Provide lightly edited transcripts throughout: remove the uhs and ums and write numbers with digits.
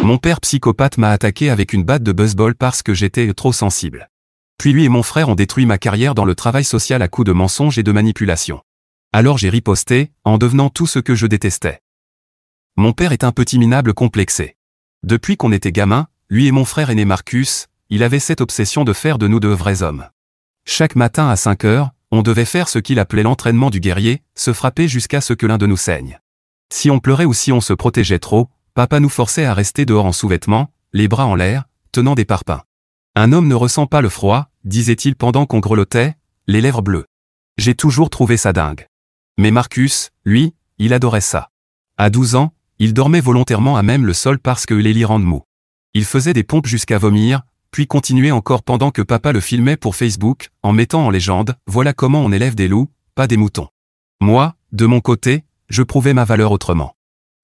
Mon père psychopathe m'a attaqué avec une batte de baseball parce que j'étais trop sensible. Puis lui et mon frère ont détruit ma carrière dans le travail social à coups de mensonges et de manipulations. Alors j'ai riposté, en devenant tout ce que je détestais. Mon père est un petit minable complexé. Depuis qu'on était gamin, lui et mon frère aîné Marcus, il avait cette obsession de faire de nous de vrais hommes. Chaque matin à 5 heures, on devait faire ce qu'il appelait l'entraînement du guerrier, se frapper jusqu'à ce que l'un de nous saigne. Si on pleurait ou si on se protégeait trop, papa nous forçait à rester dehors en sous-vêtements, les bras en l'air, tenant des parpaings. Un homme ne ressent pas le froid, disait-il pendant qu'on grelottait, les lèvres bleues. J'ai toujours trouvé ça dingue. Mais Marcus, lui, il adorait ça. À 12 ans, il dormait volontairement à même le sol parce que les lits rendent mou. Il faisait des pompes jusqu'à vomir, puis continuait encore pendant que papa le filmait pour Facebook, en mettant en légende, voilà comment on élève des loups, pas des moutons. Moi, de mon côté, je prouvais ma valeur autrement.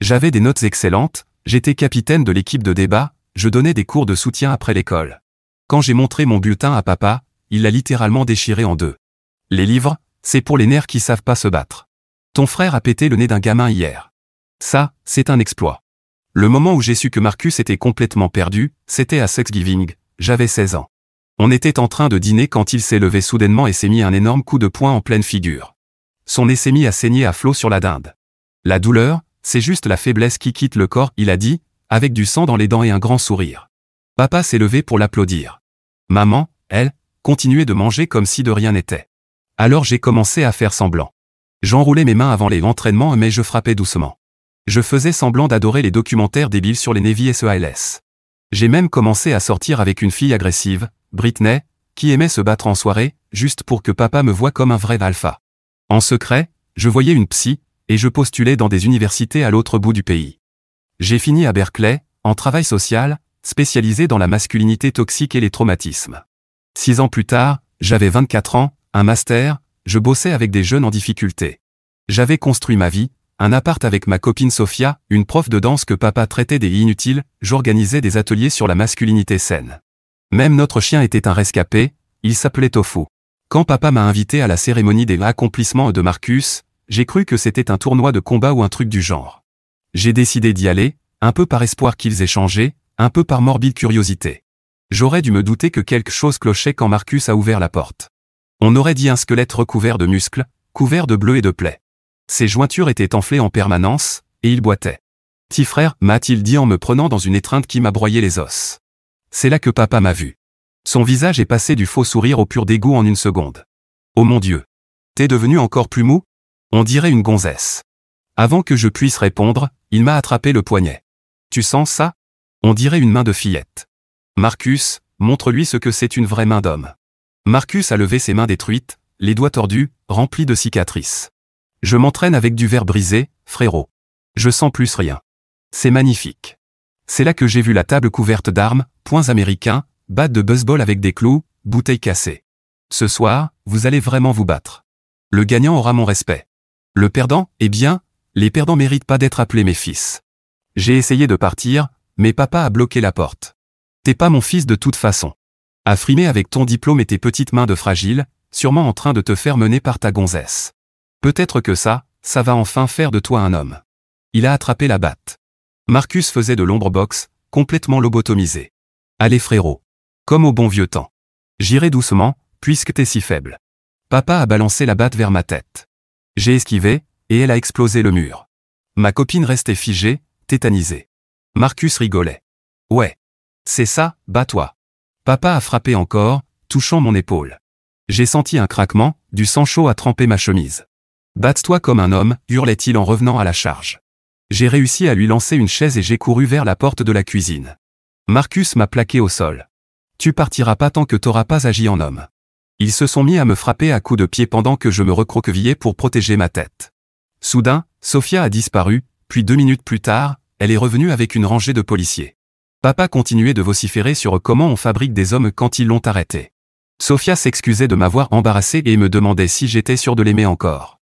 J'avais des notes excellentes, j'étais capitaine de l'équipe de débat, je donnais des cours de soutien après l'école. Quand j'ai montré mon bulletin à papa, il l'a littéralement déchiré en deux. Les livres, c'est pour les nerfs qui savent pas se battre. Ton frère a pété le nez d'un gamin hier. Ça, c'est un exploit. Le moment où j'ai su que Marcus était complètement perdu, c'était à Thanksgiving, j'avais 16 ans. On était en train de dîner quand il s'est levé soudainement et s'est mis un énorme coup de poing en pleine figure. Son nez s'est mis à saigner à flot sur la dinde. La douleur, c'est juste la faiblesse qui quitte le corps, il a dit, avec du sang dans les dents et un grand sourire. Papa s'est levé pour l'applaudir. Maman, elle, continuait de manger comme si de rien n'était. Alors j'ai commencé à faire semblant. J'enroulais mes mains avant les entraînements mais je frappais doucement. Je faisais semblant d'adorer les documentaires débiles sur les Navy SEALs. J'ai même commencé à sortir avec une fille agressive, Britney, qui aimait se battre en soirée, juste pour que papa me voie comme un vrai alpha. En secret, je voyais une psy, et je postulais dans des universités à l'autre bout du pays. J'ai fini à Berkeley, en travail social, spécialisé dans la masculinité toxique et les traumatismes. 6 ans plus tard, j'avais 24 ans, un master, je bossais avec des jeunes en difficulté. J'avais construit ma vie, un appart avec ma copine Sophia, une prof de danse que papa traitait des inutiles, j'organisais des ateliers sur la masculinité saine. Même notre chien était un rescapé, il s'appelait Tofu. Quand papa m'a invité à la cérémonie des accomplissements de Marcus, j'ai cru que c'était un tournoi de combat ou un truc du genre. J'ai décidé d'y aller, un peu par espoir qu'ils aient changé, un peu par morbide curiosité. J'aurais dû me douter que quelque chose clochait quand Marcus a ouvert la porte. On aurait dit un squelette recouvert de muscles, couvert de bleu et de plaies. Ses jointures étaient enflées en permanence, et il boitait. « Petit frère » m'a-t-il dit en me prenant dans une étreinte qui m'a broyé les os. C'est là que papa m'a vu. Son visage est passé du faux sourire au pur dégoût en une seconde. « Oh mon Dieu! T'es devenu encore plus mou? On dirait une gonzesse. » Avant que je puisse répondre, il m'a attrapé le poignet. « Tu sens ça? On dirait une main de fillette. »« Marcus, montre-lui ce que c'est une vraie main d'homme. » Marcus a levé ses mains détruites, les doigts tordus, remplis de cicatrices. « Je m'entraîne avec du verre brisé, frérot. Je sens plus rien. C'est magnifique. » C'est là que j'ai vu la table couverte d'armes, poings américains, battes de baseball avec des clous, bouteilles cassées. Ce soir, vous allez vraiment vous battre. Le gagnant aura mon respect. Le perdant, eh bien, les perdants méritent pas d'être appelés mes fils. J'ai essayé de partir, mais papa a bloqué la porte. T'es pas mon fils de toute façon. À frimer avec ton diplôme et tes petites mains de fragile, sûrement en train de te faire mener par ta gonzesse. Peut-être que ça va enfin faire de toi un homme. Il a attrapé la batte. Marcus faisait de l'ombre boxe, complètement lobotomisé. Allez frérot. Comme au bon vieux temps. J'irai doucement, puisque t'es si faible. Papa a balancé la batte vers ma tête. J'ai esquivé, et elle a explosé le mur. Ma copine restait figée, tétanisée. Marcus rigolait. Ouais. C'est ça, bats-toi. Papa a frappé encore, touchant mon épaule. J'ai senti un craquement, du sang chaud a trempé ma chemise. Batte-toi comme un homme, hurlait-il en revenant à la charge. J'ai réussi à lui lancer une chaise et j'ai couru vers la porte de la cuisine. Marcus m'a plaqué au sol. Tu partiras pas tant que t'auras pas agi en homme. Ils se sont mis à me frapper à coups de pied pendant que je me recroquevillais pour protéger ma tête. Soudain, Sophia a disparu, puis 2 minutes plus tard, elle est revenue avec une rangée de policiers. Papa continuait de vociférer sur comment on fabrique des hommes quand ils l'ont arrêté. Sophia s'excusait de m'avoir embarrassé et me demandait si j'étais sûr de l'aimer encore.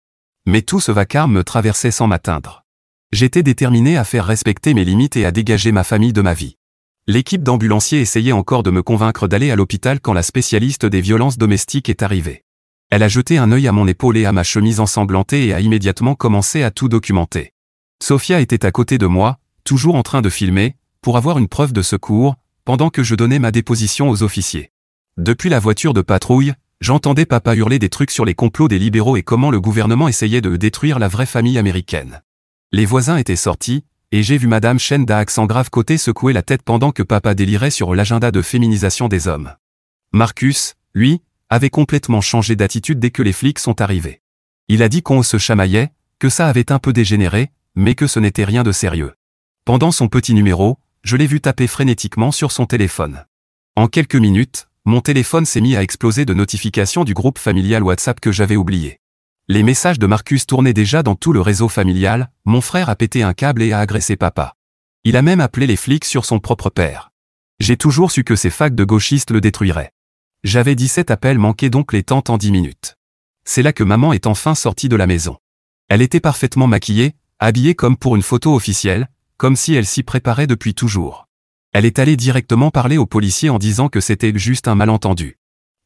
Mais tout ce vacarme me traversait sans m'atteindre. J'étais déterminé à faire respecter mes limites et à dégager ma famille de ma vie. L'équipe d'ambulanciers essayait encore de me convaincre d'aller à l'hôpital quand la spécialiste des violences domestiques est arrivée. Elle a jeté un œil à mon épaule et à ma chemise ensanglantée et a immédiatement commencé à tout documenter. Sophia était à côté de moi, toujours en train de filmer, pour avoir une preuve de secours, pendant que je donnais ma déposition aux officiers. Depuis la voiture de patrouille, j'entendais papa hurler des trucs sur les complots des libéraux et comment le gouvernement essayait de détruire la vraie famille américaine. Les voisins étaient sortis, et j'ai vu madame Chen d'un accent grave côté secouer la tête pendant que papa délirait sur l'agenda de féminisation des hommes. Marcus, lui, avait complètement changé d'attitude dès que les flics sont arrivés. Il a dit qu'on se chamaillait, que ça avait un peu dégénéré, mais que ce n'était rien de sérieux. Pendant son petit numéro, je l'ai vu taper frénétiquement sur son téléphone. En quelques minutes, mon téléphone s'est mis à exploser de notifications du groupe familial WhatsApp que j'avais oublié. Les messages de Marcus tournaient déjà dans tout le réseau familial, mon frère a pété un câble et a agressé papa. Il a même appelé les flics sur son propre père. J'ai toujours su que ces facs de gauchistes le détruiraient. J'avais 17 appels manqués donc les tentes en 10 minutes. C'est là que maman est enfin sortie de la maison. Elle était parfaitement maquillée, habillée comme pour une photo officielle, comme si elle s'y préparait depuis toujours. Elle est allée directement parler aux policiers en disant que c'était juste un malentendu.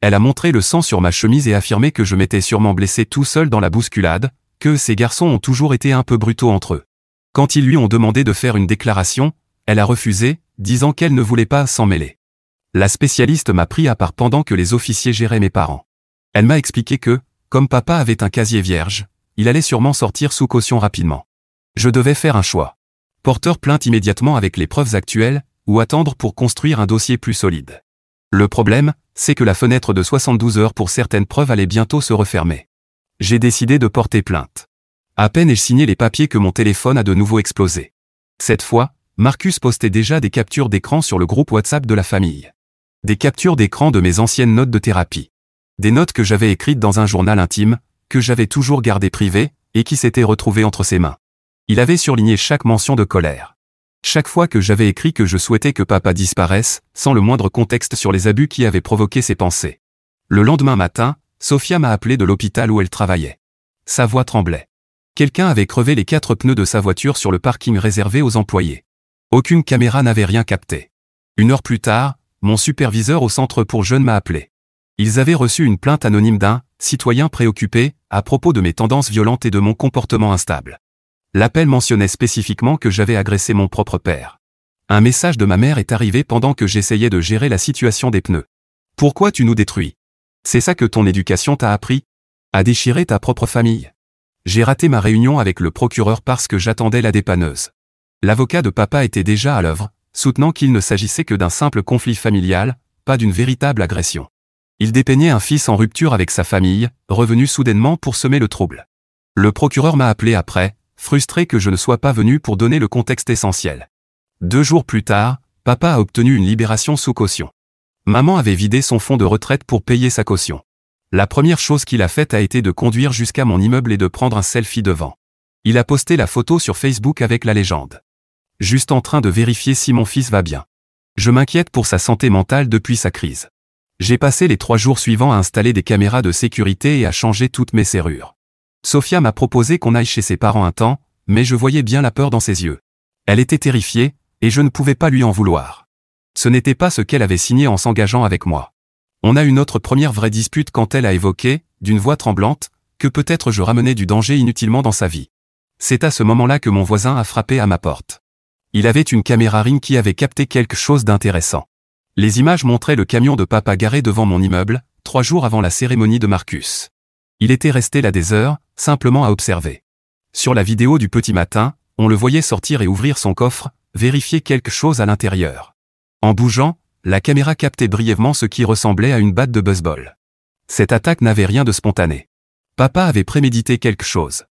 Elle a montré le sang sur ma chemise et affirmé que je m'étais sûrement blessé tout seul dans la bousculade, que ces garçons ont toujours été un peu brutaux entre eux. Quand ils lui ont demandé de faire une déclaration, elle a refusé, disant qu'elle ne voulait pas s'en mêler. La spécialiste m'a pris à part pendant que les officiers géraient mes parents. Elle m'a expliqué que, comme papa avait un casier vierge, il allait sûrement sortir sous caution rapidement. Je devais faire un choix. Porteur plainte immédiatement avec les preuves actuelles, ou attendre pour construire un dossier plus solide. Le problème, c'est que la fenêtre de 72 heures pour certaines preuves allait bientôt se refermer. J'ai décidé de porter plainte. À peine ai-je signé les papiers que mon téléphone a de nouveau explosé. Cette fois, Marcus postait déjà des captures d'écran sur le groupe WhatsApp de la famille. Des captures d'écran de mes anciennes notes de thérapie. Des notes que j'avais écrites dans un journal intime, que j'avais toujours gardé privé, et qui s'étaient retrouvées entre ses mains. Il avait surligné chaque mention de colère. Chaque fois que j'avais écrit que je souhaitais que papa disparaisse, sans le moindre contexte sur les abus qui avaient provoqué ses pensées. Le lendemain matin, Sophia m'a appelé de l'hôpital où elle travaillait. Sa voix tremblait. Quelqu'un avait crevé les 4 pneus de sa voiture sur le parking réservé aux employés. Aucune caméra n'avait rien capté. 1 heure plus tard, mon superviseur au centre pour jeunes m'a appelé. Ils avaient reçu une plainte anonyme d'un citoyen préoccupé à propos de mes tendances violentes et de mon comportement instable. L'appel mentionnait spécifiquement que j'avais agressé mon propre père. Un message de ma mère est arrivé pendant que j'essayais de gérer la situation des pneus. Pourquoi tu nous détruis? C'est ça que ton éducation t'a appris? À déchirer ta propre famille? J'ai raté ma réunion avec le procureur parce que j'attendais la dépanneuse. L'avocat de papa était déjà à l'œuvre, soutenant qu'il ne s'agissait que d'un simple conflit familial, pas d'une véritable agression. Il dépeignait un fils en rupture avec sa famille, revenu soudainement pour semer le trouble. Le procureur m'a appelé après, frustré que je ne sois pas venu pour donner le contexte essentiel. 2 jours plus tard, papa a obtenu une libération sous caution. Maman avait vidé son fonds de retraite pour payer sa caution. La première chose qu'il a faite a été de conduire jusqu'à mon immeuble et de prendre un selfie devant. Il a posté la photo sur Facebook avec la légende. Juste en train de vérifier si mon fils va bien. Je m'inquiète pour sa santé mentale depuis sa crise. J'ai passé les 3 jours suivants à installer des caméras de sécurité et à changer toutes mes serrures. Sophia m'a proposé qu'on aille chez ses parents un temps, mais je voyais bien la peur dans ses yeux. Elle était terrifiée, et je ne pouvais pas lui en vouloir. Ce n'était pas ce qu'elle avait signé en s'engageant avec moi. On a eu notre première vraie dispute quand elle a évoqué, d'une voix tremblante, que peut-être je ramenais du danger inutilement dans sa vie. C'est à ce moment-là que mon voisin a frappé à ma porte. Il avait une caméra Ring qui avait capté quelque chose d'intéressant. Les images montraient le camion de papa garé devant mon immeuble, 3 jours avant la cérémonie de Marcus. Il était resté là des heures, simplement à observer. Sur la vidéo du petit matin, on le voyait sortir et ouvrir son coffre, vérifier quelque chose à l'intérieur. En bougeant, la caméra captait brièvement ce qui ressemblait à une batte de baseball. Cette attaque n'avait rien de spontané. Papa avait prémédité quelque chose.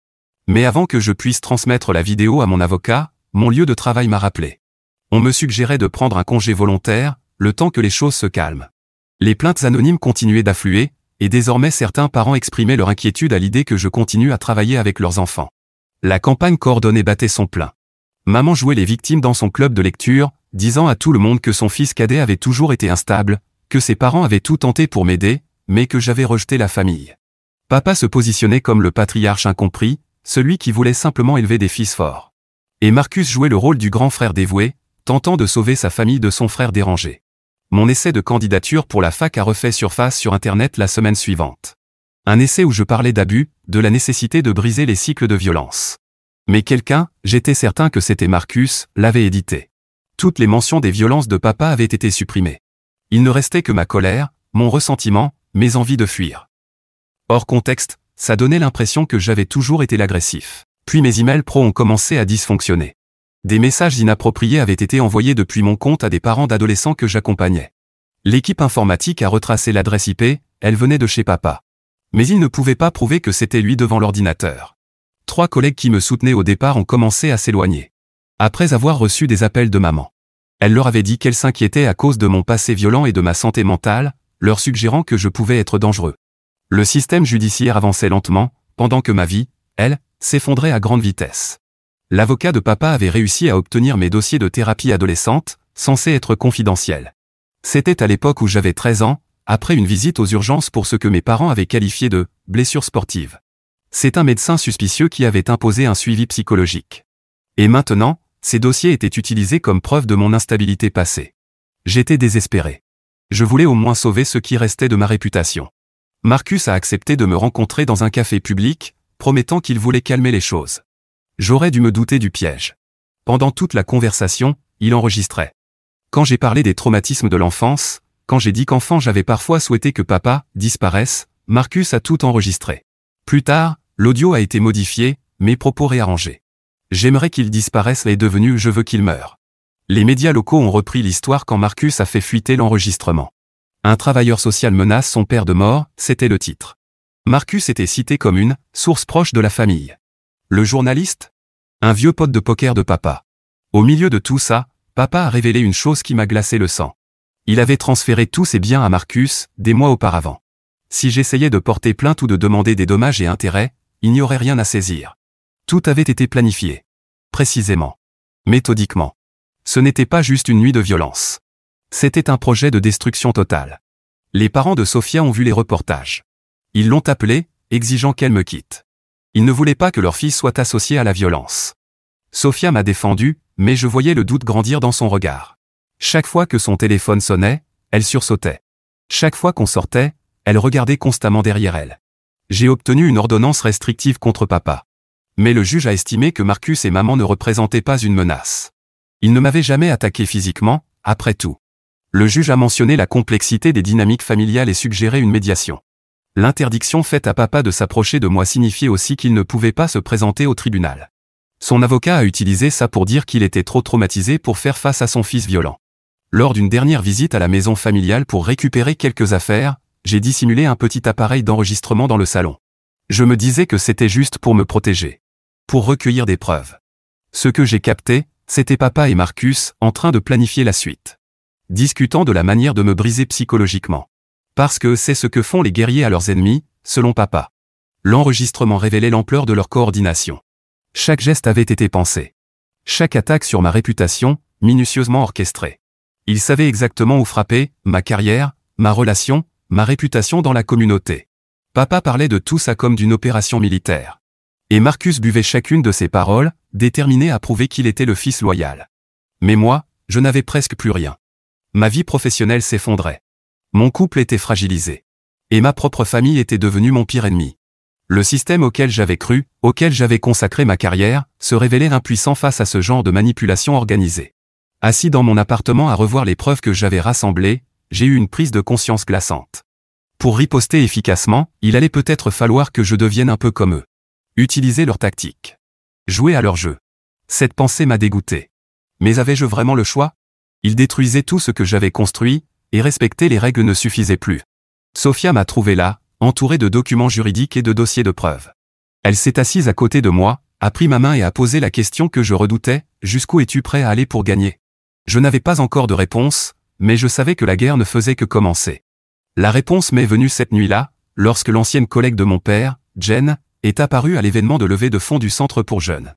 Mais avant que je puisse transmettre la vidéo à mon avocat, mon lieu de travail m'a rappelé. On me suggérait de prendre un congé volontaire, le temps que les choses se calment. Les plaintes anonymes continuaient d'affluer, et désormais certains parents exprimaient leur inquiétude à l'idée que je continue à travailler avec leurs enfants. La campagne coordonnée battait son plein. Maman jouait les victimes dans son club de lecture, disant à tout le monde que son fils cadet avait toujours été instable, que ses parents avaient tout tenté pour m'aider, mais que j'avais rejeté la famille. Papa se positionnait comme le patriarche incompris, celui qui voulait simplement élever des fils forts. Et Marcus jouait le rôle du grand frère dévoué, tentant de sauver sa famille de son frère dérangé. Mon essai de candidature pour la fac a refait surface sur Internet la semaine suivante. Un essai où je parlais d'abus, de la nécessité de briser les cycles de violence. Mais quelqu'un, j'étais certain que c'était Marcus, l'avait édité. Toutes les mentions des violences de papa avaient été supprimées. Il ne restait que ma colère, mon ressentiment, mes envies de fuir. Hors contexte, ça donnait l'impression que j'avais toujours été l'agressif. Puis mes emails pro ont commencé à dysfonctionner. Des messages inappropriés avaient été envoyés depuis mon compte à des parents d'adolescents que j'accompagnais. L'équipe informatique a retracé l'adresse IP, elle venait de chez papa. Mais il ne pouvait pas prouver que c'était lui devant l'ordinateur. 3 collègues qui me soutenaient au départ ont commencé à s'éloigner. Après avoir reçu des appels de maman. Elle leur avait dit qu'elle s'inquiétait à cause de mon passé violent et de ma santé mentale, leur suggérant que je pouvais être dangereux. Le système judiciaire avançait lentement, pendant que ma vie, elle, s'effondrait à grande vitesse. L'avocat de papa avait réussi à obtenir mes dossiers de thérapie adolescente, censés être confidentiels. C'était à l'époque où j'avais 13 ans, après une visite aux urgences pour ce que mes parents avaient qualifié de « blessure sportive ». C'est un médecin suspicieux qui avait imposé un suivi psychologique. Et maintenant, ces dossiers étaient utilisés comme preuve de mon instabilité passée. J'étais désespéré. Je voulais au moins sauver ce qui restait de ma réputation. Marcus a accepté de me rencontrer dans un café public, promettant qu'il voulait calmer les choses. J'aurais dû me douter du piège. Pendant toute la conversation, il enregistrait. Quand j'ai parlé des traumatismes de l'enfance, quand j'ai dit qu'enfant j'avais parfois souhaité que papa disparaisse, Marcus a tout enregistré. Plus tard, l'audio a été modifié, mes propos réarrangés. J'aimerais qu'il disparaisse est devenu je veux qu'il meure. Les médias locaux ont repris l'histoire quand Marcus a fait fuiter l'enregistrement. Un travailleur social menace son père de mort, c'était le titre. Marcus était cité comme une source proche de la famille. Le journaliste? Un vieux pote de poker de papa. Au milieu de tout ça, papa a révélé une chose qui m'a glacé le sang. Il avait transféré tous ses biens à Marcus, des mois auparavant. Si j'essayais de porter plainte ou de demander des dommages et intérêts, il n'y aurait rien à saisir. Tout avait été planifié. Précisément. Méthodiquement. Ce n'était pas juste une nuit de violence. C'était un projet de destruction totale. Les parents de Sophia ont vu les reportages. Ils l'ont appelée, exigeant qu'elle me quitte. Ils ne voulaient pas que leur fille soit associée à la violence. Sophia m'a défendu, mais je voyais le doute grandir dans son regard. Chaque fois que son téléphone sonnait, elle sursautait. Chaque fois qu'on sortait, elle regardait constamment derrière elle. J'ai obtenu une ordonnance restrictive contre papa. Mais le juge a estimé que Marcus et maman ne représentaient pas une menace. Ils ne m'avaient jamais attaqué physiquement, après tout. Le juge a mentionné la complexité des dynamiques familiales et suggéré une médiation. L'interdiction faite à papa de s'approcher de moi signifiait aussi qu'il ne pouvait pas se présenter au tribunal. Son avocat a utilisé ça pour dire qu'il était trop traumatisé pour faire face à son fils violent. Lors d'une dernière visite à la maison familiale pour récupérer quelques affaires, j'ai dissimulé un petit appareil d'enregistrement dans le salon. Je me disais que c'était juste pour me protéger. Pour recueillir des preuves. Ce que j'ai capté, c'était papa et Marcus en train de planifier la suite. Discutant de la manière de me briser psychologiquement. Parce que c'est ce que font les guerriers à leurs ennemis, selon papa. L'enregistrement révélait l'ampleur de leur coordination. Chaque geste avait été pensé. Chaque attaque sur ma réputation, minutieusement orchestrée. Ils savaient exactement où frapper, ma carrière, ma relation, ma réputation dans la communauté. Papa parlait de tout ça comme d'une opération militaire. Et Marcus buvait chacune de ses paroles, déterminé à prouver qu'il était le fils loyal. Mais moi, je n'avais presque plus rien. Ma vie professionnelle s'effondrait. Mon couple était fragilisé. Et ma propre famille était devenue mon pire ennemi. Le système auquel j'avais cru, auquel j'avais consacré ma carrière, se révélait impuissant face à ce genre de manipulation organisée. Assis dans mon appartement à revoir les preuves que j'avais rassemblées, j'ai eu une prise de conscience glaçante. Pour riposter efficacement, il allait peut-être falloir que je devienne un peu comme eux. Utiliser leur tactique. Jouer à leur jeu. Cette pensée m'a dégoûté. Mais avais-je vraiment le choix? Ils détruisaient tout ce que j'avais construit, et respecter les règles ne suffisait plus. Sophia m'a trouvé là, entourée de documents juridiques et de dossiers de preuves. Elle s'est assise à côté de moi, a pris ma main et a posé la question que je redoutais, jusqu'où es-tu prêt à aller pour gagner? Je n'avais pas encore de réponse, mais je savais que la guerre ne faisait que commencer. La réponse m'est venue cette nuit-là, lorsque l'ancienne collègue de mon père, Jen, est apparue à l'événement de levée de fonds du Centre pour jeunes.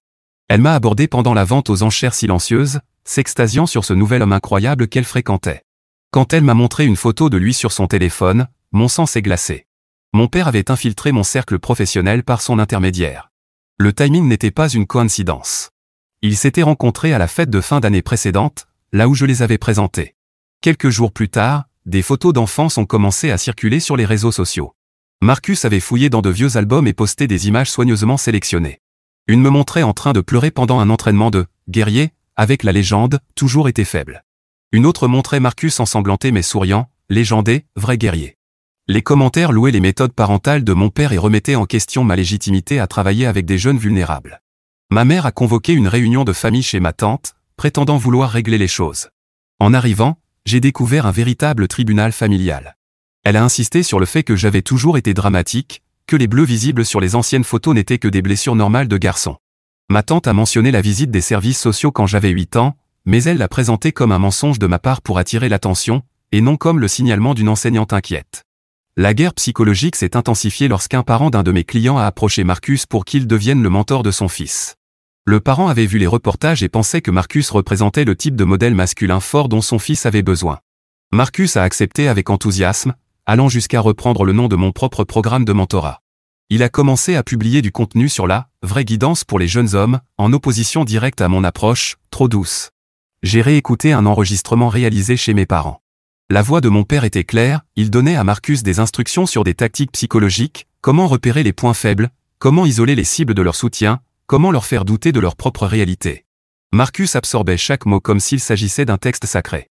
Elle m'a abordé pendant la vente aux enchères silencieuses, s'extasiant sur ce nouvel homme incroyable qu'elle fréquentait. Quand elle m'a montré une photo de lui sur son téléphone, mon sang s'est glacé. Mon père avait infiltré mon cercle professionnel par son intermédiaire. Le timing n'était pas une coïncidence. Ils s'étaient rencontrés à la fête de fin d'année précédente, là où je les avais présentés. Quelques jours plus tard, des photos d'enfance ont commencé à circuler sur les réseaux sociaux. Marcus avait fouillé dans de vieux albums et posté des images soigneusement sélectionnées. Une me montrait en train de pleurer pendant un entraînement de « guerrier » avec la légende « Toujours été faible ». Une autre montrait Marcus ensanglanté mais souriant, légendé, vrai guerrier. Les commentaires louaient les méthodes parentales de mon père et remettaient en question ma légitimité à travailler avec des jeunes vulnérables. Ma mère a convoqué une réunion de famille chez ma tante, prétendant vouloir régler les choses. En arrivant, j'ai découvert un véritable tribunal familial. Elle a insisté sur le fait que j'avais toujours été dramatique, que les bleus visibles sur les anciennes photos n'étaient que des blessures normales de garçon. Ma tante a mentionné la visite des services sociaux quand j'avais 8 ans, mais elle l'a présenté comme un mensonge de ma part pour attirer l'attention, et non comme le signalement d'une enseignante inquiète. La guerre psychologique s'est intensifiée lorsqu'un parent d'un de mes clients a approché Marcus pour qu'il devienne le mentor de son fils. Le parent avait vu les reportages et pensait que Marcus représentait le type de modèle masculin fort dont son fils avait besoin. Marcus a accepté avec enthousiasme, allant jusqu'à reprendre le nom de mon propre programme de mentorat. Il a commencé à publier du contenu sur la « vraie guidance pour les jeunes hommes », en opposition directe à mon approche « trop douce ». J'ai réécouté un enregistrement réalisé chez mes parents. La voix de mon père était claire, il donnait à Marcus des instructions sur des tactiques psychologiques, comment repérer les points faibles, comment isoler les cibles de leur soutien, comment leur faire douter de leur propre réalité. Marcus absorbait chaque mot comme s'il s'agissait d'un texte sacré.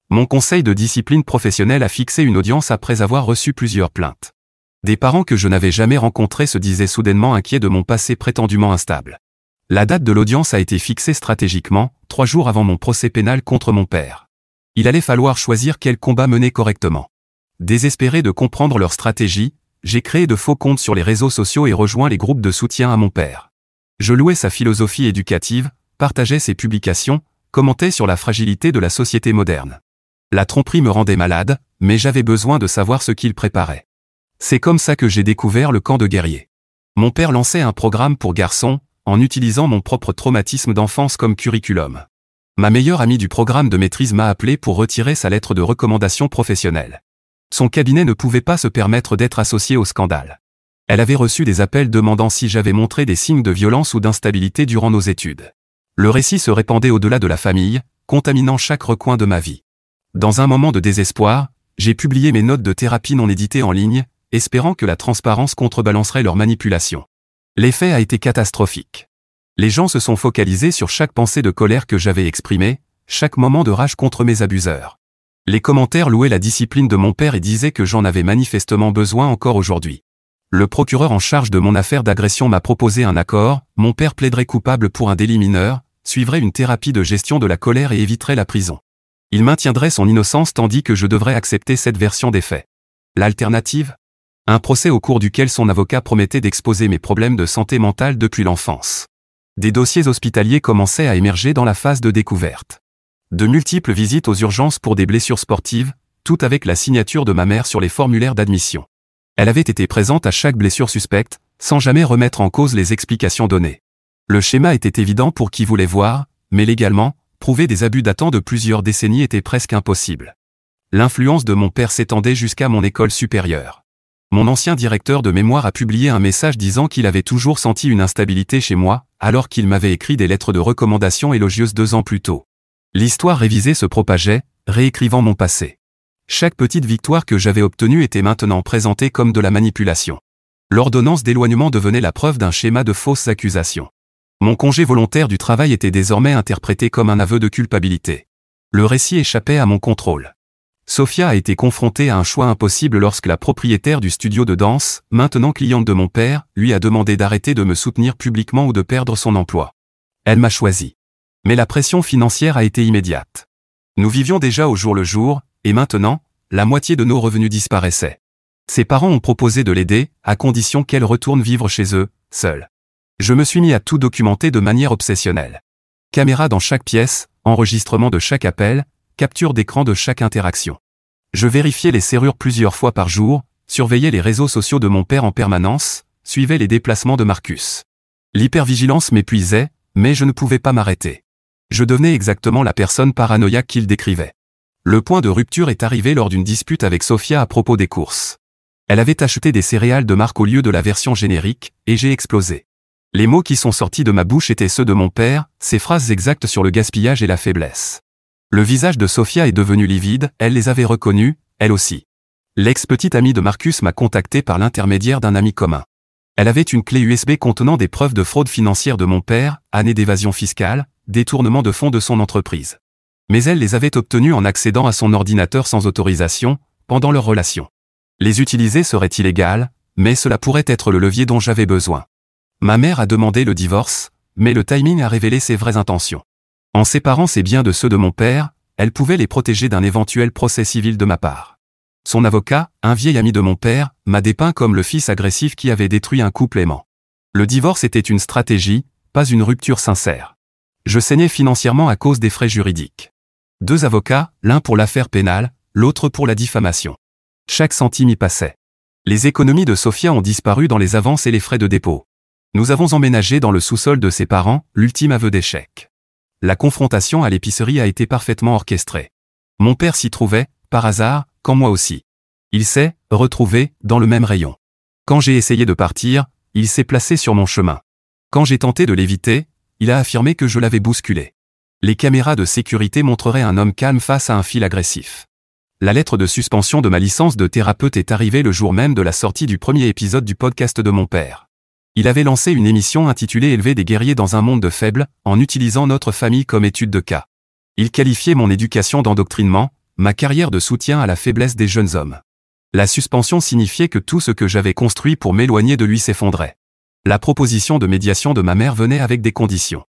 Mon conseil de discipline professionnelle a fixé une audience après avoir reçu plusieurs plaintes. Des parents que je n'avais jamais rencontrés se disaient soudainement inquiets de mon passé prétendument instable. La date de l'audience a été fixée stratégiquement, 3 jours avant mon procès pénal contre mon père. Il allait falloir choisir quel combat mener correctement. Désespéré de comprendre leur stratégie, j'ai créé de faux comptes sur les réseaux sociaux et rejoint les groupes de soutien à mon père. Je louais sa philosophie éducative, partageais ses publications, commentais sur la fragilité de la société moderne. La tromperie me rendait malade, mais j'avais besoin de savoir ce qu'il préparait. C'est comme ça que j'ai découvert le camp de guerriers. Mon père lançait un programme pour garçons, en utilisant mon propre traumatisme d'enfance comme curriculum. Ma meilleure amie du programme de maîtrise m'a appelé pour retirer sa lettre de recommandation professionnelle. Son cabinet ne pouvait pas se permettre d'être associé au scandale. Elle avait reçu des appels demandant si j'avais montré des signes de violence ou d'instabilité durant nos études. Le récit se répandait au-delà de la famille, contaminant chaque recoin de ma vie. Dans un moment de désespoir, j'ai publié mes notes de thérapie non éditées en ligne, espérant que la transparence contrebalancerait leur manipulation. L'effet a été catastrophique. Les gens se sont focalisés sur chaque pensée de colère que j'avais exprimée, chaque moment de rage contre mes abuseurs. Les commentaires louaient la discipline de mon père et disaient que j'en avais manifestement besoin encore aujourd'hui. Le procureur en charge de mon affaire d'agression m'a proposé un accord, mon père plaiderait coupable pour un délit mineur, suivrait une thérapie de gestion de la colère et éviterait la prison. Il maintiendrait son innocence tandis que je devrais accepter cette version des faits. L'alternative ? Un procès au cours duquel son avocat promettait d'exposer mes problèmes de santé mentale depuis l'enfance. Des dossiers hospitaliers commençaient à émerger dans la phase de découverte. De multiples visites aux urgences pour des blessures sportives, tout avec la signature de ma mère sur les formulaires d'admission. Elle avait été présente à chaque blessure suspecte, sans jamais remettre en cause les explications données. Le schéma était évident pour qui voulait voir, mais légalement, prouver des abus datant de plusieurs décennies était presque impossible. L'influence de mon père s'étendait jusqu'à mon école supérieure. Mon ancien directeur de mémoire a publié un message disant qu'il avait toujours senti une instabilité chez moi, alors qu'il m'avait écrit des lettres de recommandation élogieuses 2 ans plus tôt. L'histoire révisée se propageait, réécrivant mon passé. Chaque petite victoire que j'avais obtenue était maintenant présentée comme de la manipulation. L'ordonnance d'éloignement devenait la preuve d'un schéma de fausses accusations. Mon congé volontaire du travail était désormais interprété comme un aveu de culpabilité. Le récit échappait à mon contrôle. Sophia a été confrontée à un choix impossible lorsque la propriétaire du studio de danse, maintenant cliente de mon père, lui a demandé d'arrêter de me soutenir publiquement ou de perdre son emploi. Elle m'a choisi. Mais la pression financière a été immédiate. Nous vivions déjà au jour le jour, et maintenant, la moitié de nos revenus disparaissaient. Ses parents ont proposé de l'aider, à condition qu'elle retourne vivre chez eux, seule. Je me suis mis à tout documenter de manière obsessionnelle. Caméra dans chaque pièce, enregistrement de chaque appel, capture d'écran de chaque interaction. Je vérifiais les serrures plusieurs fois par jour, surveillais les réseaux sociaux de mon père en permanence, suivais les déplacements de Marcus. L'hypervigilance m'épuisait, mais je ne pouvais pas m'arrêter. Je devenais exactement la personne paranoïaque qu'il décrivait. Le point de rupture est arrivé lors d'une dispute avec Sophia à propos des courses. Elle avait acheté des céréales de marque au lieu de la version générique, et j'ai explosé. Les mots qui sont sortis de ma bouche étaient ceux de mon père, ses phrases exactes sur le gaspillage et la faiblesse. Le visage de Sophia est devenu livide, elle les avait reconnus, elle aussi. L'ex-petite amie de Marcus m'a contacté par l'intermédiaire d'un ami commun. Elle avait une clé USB contenant des preuves de fraude financière de mon père, années d'évasion fiscale, détournement de fonds de son entreprise. Mais elle les avait obtenus en accédant à son ordinateur sans autorisation, pendant leur relation. Les utiliser serait illégal, mais cela pourrait être le levier dont j'avais besoin. Ma mère a demandé le divorce, mais le timing a révélé ses vraies intentions. En séparant ses biens de ceux de mon père, elle pouvait les protéger d'un éventuel procès civil de ma part. Son avocat, un vieil ami de mon père, m'a dépeint comme le fils agressif qui avait détruit un couple aimant. Le divorce était une stratégie, pas une rupture sincère. Je saignais financièrement à cause des frais juridiques. 2 avocats, l'un pour l'affaire pénale, l'autre pour la diffamation. Chaque centime y passait. Les économies de Sophia ont disparu dans les avances et les frais de dépôt. Nous avons emménagé dans le sous-sol de ses parents, l'ultime aveu d'échec. La confrontation à l'épicerie a été parfaitement orchestrée. Mon père s'y trouvait, par hasard, quand moi aussi. Il s'est retrouvé dans le même rayon. Quand j'ai essayé de partir, il s'est placé sur mon chemin. Quand j'ai tenté de l'éviter, il a affirmé que je l'avais bousculé. Les caméras de sécurité montreraient un homme calme face à un fil agressif. La lettre de suspension de ma licence de thérapeute est arrivée le jour même de la sortie du premier épisode du podcast de mon père. Il avait lancé une émission intitulée « Élever des guerriers dans un monde de faibles » en utilisant notre famille comme étude de cas. Il qualifiait mon éducation d'endoctrinement, ma carrière de soutien à la faiblesse des jeunes hommes. La suspension signifiait que tout ce que j'avais construit pour m'éloigner de lui s'effondrait. La proposition de médiation de ma mère venait avec des conditions.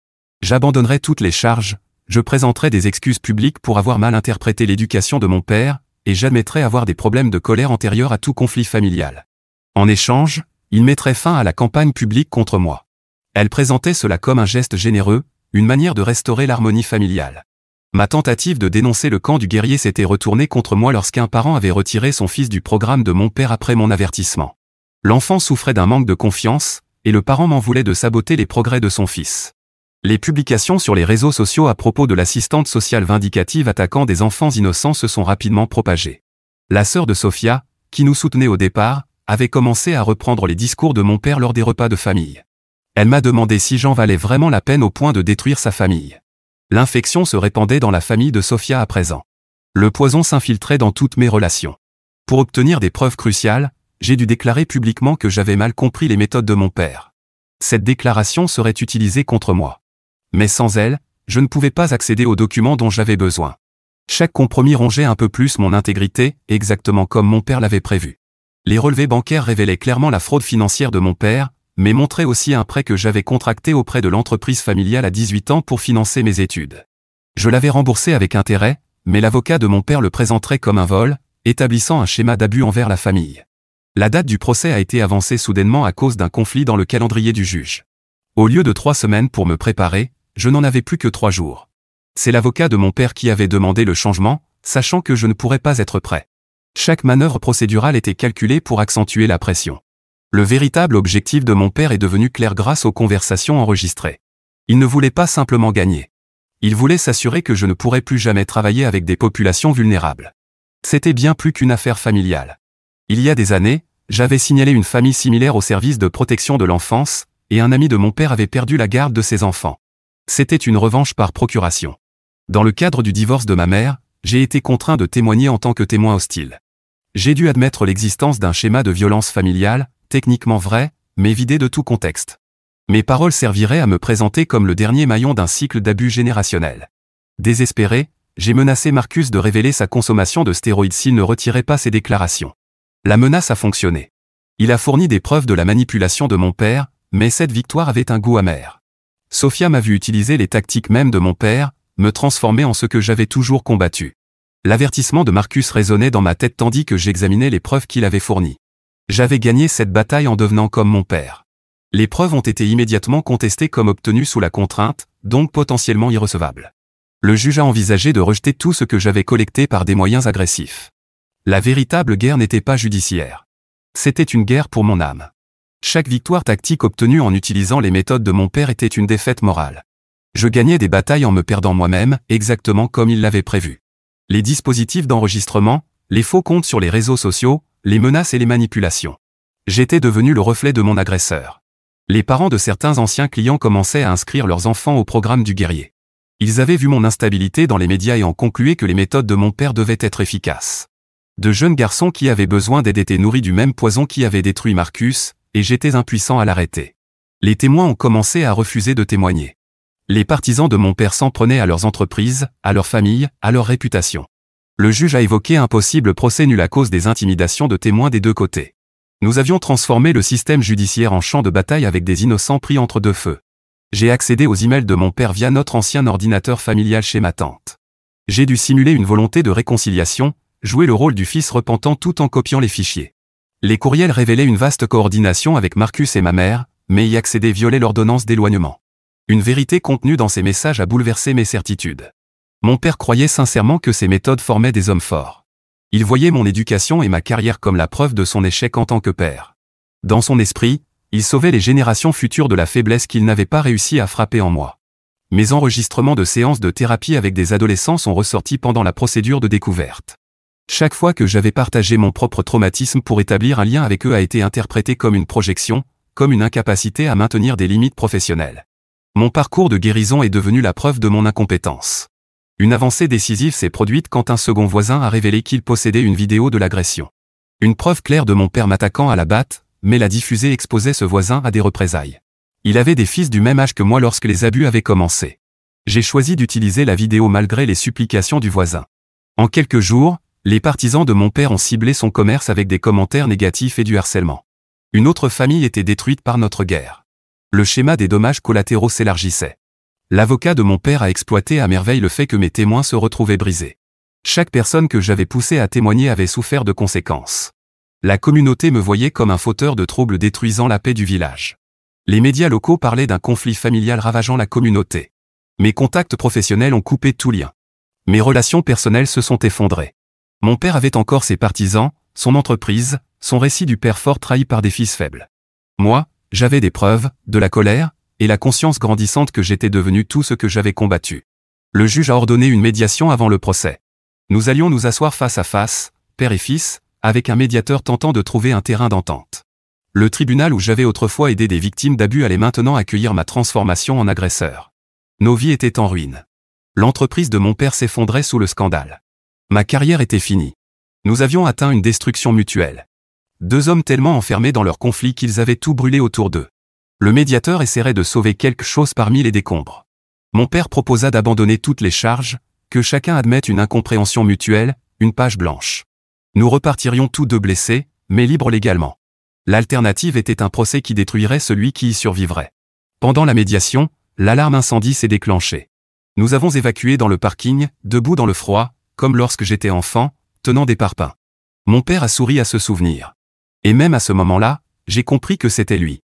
J'abandonnerais toutes les charges, je présenterais des excuses publiques pour avoir mal interprété l'éducation de mon père, et j'admettrais avoir des problèmes de colère antérieurs à tout conflit familial. En échange, il mettrait fin à la campagne publique contre moi. Elle présentait cela comme un geste généreux, une manière de restaurer l'harmonie familiale. Ma tentative de dénoncer le camp du guerrier s'était retournée contre moi lorsqu'un parent avait retiré son fils du programme de mon père après mon avertissement. L'enfant souffrait d'un manque de confiance, et le parent m'en voulait de saboter les progrès de son fils. Les publications sur les réseaux sociaux à propos de l'assistante sociale vindicative attaquant des enfants innocents se sont rapidement propagées. La sœur de Sophia, qui nous soutenait au départ, avait commencé à reprendre les discours de mon père lors des repas de famille. Elle m'a demandé si j'en valais vraiment la peine au point de détruire sa famille. L'infection se répandait dans la famille de Sophia à présent. Le poison s'infiltrait dans toutes mes relations. Pour obtenir des preuves cruciales, j'ai dû déclarer publiquement que j'avais mal compris les méthodes de mon père. Cette déclaration serait utilisée contre moi. Mais sans elle, je ne pouvais pas accéder aux documents dont j'avais besoin. Chaque compromis rongeait un peu plus mon intégrité, exactement comme mon père l'avait prévu. Les relevés bancaires révélaient clairement la fraude financière de mon père, mais montraient aussi un prêt que j'avais contracté auprès de l'entreprise familiale à 18 ans pour financer mes études. Je l'avais remboursé avec intérêt, mais l'avocat de mon père le présenterait comme un vol, établissant un schéma d'abus envers la famille. La date du procès a été avancée soudainement à cause d'un conflit dans le calendrier du juge. Au lieu de 3 semaines pour me préparer, je n'en avais plus que 3 jours. C'est l'avocat de mon père qui avait demandé le changement, sachant que je ne pourrais pas être prêt. Chaque manœuvre procédurale était calculée pour accentuer la pression. Le véritable objectif de mon père est devenu clair grâce aux conversations enregistrées. Il ne voulait pas simplement gagner. Il voulait s'assurer que je ne pourrais plus jamais travailler avec des populations vulnérables. C'était bien plus qu'une affaire familiale. Il y a des années, j'avais signalé une famille similaire au service de protection de l'enfance, et un ami de mon père avait perdu la garde de ses enfants. C'était une revanche par procuration. Dans le cadre du divorce de ma mère, j'ai été contraint de témoigner en tant que témoin hostile. J'ai dû admettre l'existence d'un schéma de violence familiale, techniquement vrai, mais vidé de tout contexte. Mes paroles serviraient à me présenter comme le dernier maillon d'un cycle d'abus générationnel. Désespéré, j'ai menacé Marcus de révéler sa consommation de stéroïdes s'il ne retirait pas ses déclarations. La menace a fonctionné. Il a fourni des preuves de la manipulation de mon père, mais cette victoire avait un goût amer. Sophia m'a vu utiliser les tactiques mêmes de mon père, me transformer en ce que j'avais toujours combattu. L'avertissement de Marcus résonnait dans ma tête tandis que j'examinais les preuves qu'il avait fournies. J'avais gagné cette bataille en devenant comme mon père. Les preuves ont été immédiatement contestées comme obtenues sous la contrainte, donc potentiellement irrecevables. Le juge a envisagé de rejeter tout ce que j'avais collecté par des moyens agressifs. La véritable guerre n'était pas judiciaire. C'était une guerre pour mon âme. Chaque victoire tactique obtenue en utilisant les méthodes de mon père était une défaite morale. Je gagnais des batailles en me perdant moi-même, exactement comme il l'avait prévu. Les dispositifs d'enregistrement, les faux comptes sur les réseaux sociaux, les menaces et les manipulations. J'étais devenu le reflet de mon agresseur. Les parents de certains anciens clients commençaient à inscrire leurs enfants au programme du guerrier. Ils avaient vu mon instabilité dans les médias et en concluaient que les méthodes de mon père devaient être efficaces. De jeunes garçons qui avaient besoin d'aide étaient nourris du même poison qui avait détruit Marcus, et j'étais impuissant à l'arrêter. Les témoins ont commencé à refuser de témoigner. Les partisans de mon père s'en prenaient à leurs entreprises, à leur famille, à leur réputation. Le juge a évoqué un possible procès nul à cause des intimidations de témoins des deux côtés. Nous avions transformé le système judiciaire en champ de bataille avec des innocents pris entre deux feux. J'ai accédé aux emails de mon père via notre ancien ordinateur familial chez ma tante. J'ai dû simuler une volonté de réconciliation, jouer le rôle du fils repentant tout en copiant les fichiers. Les courriels révélaient une vaste coordination avec Marcus et ma mère, mais y accéder violait l'ordonnance d'éloignement. Une vérité contenue dans ces messages a bouleversé mes certitudes. Mon père croyait sincèrement que ces méthodes formaient des hommes forts. Il voyait mon éducation et ma carrière comme la preuve de son échec en tant que père. Dans son esprit, il sauvait les générations futures de la faiblesse qu'il n'avait pas réussi à frapper en moi. Mes enregistrements de séances de thérapie avec des adolescents sont ressortis pendant la procédure de découverte. Chaque fois que j'avais partagé mon propre traumatisme pour établir un lien avec eux a été interprété comme une projection, comme une incapacité à maintenir des limites professionnelles. Mon parcours de guérison est devenu la preuve de mon incompétence. Une avancée décisive s'est produite quand un second voisin a révélé qu'il possédait une vidéo de l'agression. Une preuve claire de mon père m'attaquant à la batte, mais la diffuser exposait ce voisin à des représailles. Il avait des fils du même âge que moi lorsque les abus avaient commencé. J'ai choisi d'utiliser la vidéo malgré les supplications du voisin. En quelques jours, les partisans de mon père ont ciblé son commerce avec des commentaires négatifs et du harcèlement. Une autre famille était détruite par notre guerre. Le schéma des dommages collatéraux s'élargissait. L'avocat de mon père a exploité à merveille le fait que mes témoins se retrouvaient brisés. Chaque personne que j'avais poussée à témoigner avait souffert de conséquences. La communauté me voyait comme un fauteur de troubles détruisant la paix du village. Les médias locaux parlaient d'un conflit familial ravageant la communauté. Mes contacts professionnels ont coupé tout lien. Mes relations personnelles se sont effondrées. Mon père avait encore ses partisans, son entreprise, son récit du père fort trahi par des fils faibles. Moi, j'avais des preuves, de la colère, et la conscience grandissante que j'étais devenu tout ce que j'avais combattu. Le juge a ordonné une médiation avant le procès. Nous allions nous asseoir face à face, père et fils, avec un médiateur tentant de trouver un terrain d'entente. Le tribunal où j'avais autrefois aidé des victimes d'abus allait maintenant accueillir ma transformation en agresseur. Nos vies étaient en ruine. L'entreprise de mon père s'effondrait sous le scandale. Ma carrière était finie. Nous avions atteint une destruction mutuelle. Deux hommes tellement enfermés dans leur conflit qu'ils avaient tout brûlé autour d'eux. Le médiateur essaierait de sauver quelque chose parmi les décombres. Mon père proposa d'abandonner toutes les charges, que chacun admette une incompréhension mutuelle, une page blanche. Nous repartirions tous deux blessés, mais libres légalement. L'alternative était un procès qui détruirait celui qui y survivrait. Pendant la médiation, l'alarme incendie s'est déclenchée. Nous avons évacué dans le parking, debout dans le froid, comme lorsque j'étais enfant, tenant des parpaings. Mon père a souri à ce souvenir. Et même à ce moment-là, j'ai compris que c'était lui.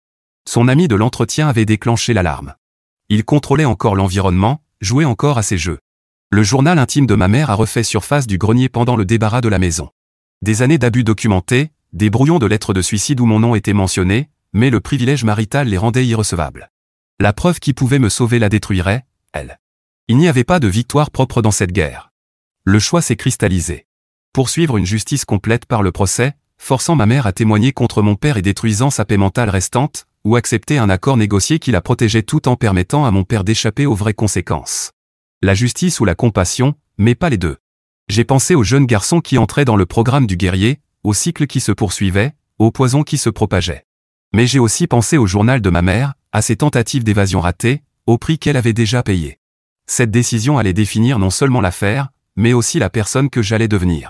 Son ami de l'entretien avait déclenché l'alarme. Il contrôlait encore l'environnement, jouait encore à ses jeux. Le journal intime de ma mère a refait surface du grenier pendant le débarras de la maison. Des années d'abus documentés, des brouillons de lettres de suicide où mon nom était mentionné, mais le privilège marital les rendait irrecevables. La preuve qui pouvait me sauver la détruirait, elle. Il n'y avait pas de victoire propre dans cette guerre. Le choix s'est cristallisé. Poursuivre une justice complète par le procès, forçant ma mère à témoigner contre mon père et détruisant sa paix mentale restante, ou accepter un accord négocié qui la protégeait tout en permettant à mon père d'échapper aux vraies conséquences. La justice ou la compassion, mais pas les deux. J'ai pensé aux jeunes garçons qui entraient dans le programme du guerrier, au cycle qui se poursuivait, au poison qui se propageait. Mais j'ai aussi pensé au journal de ma mère, à ses tentatives d'évasion ratées, au prix qu'elle avait déjà payé. Cette décision allait définir non seulement l'affaire, mais aussi la personne que j'allais devenir.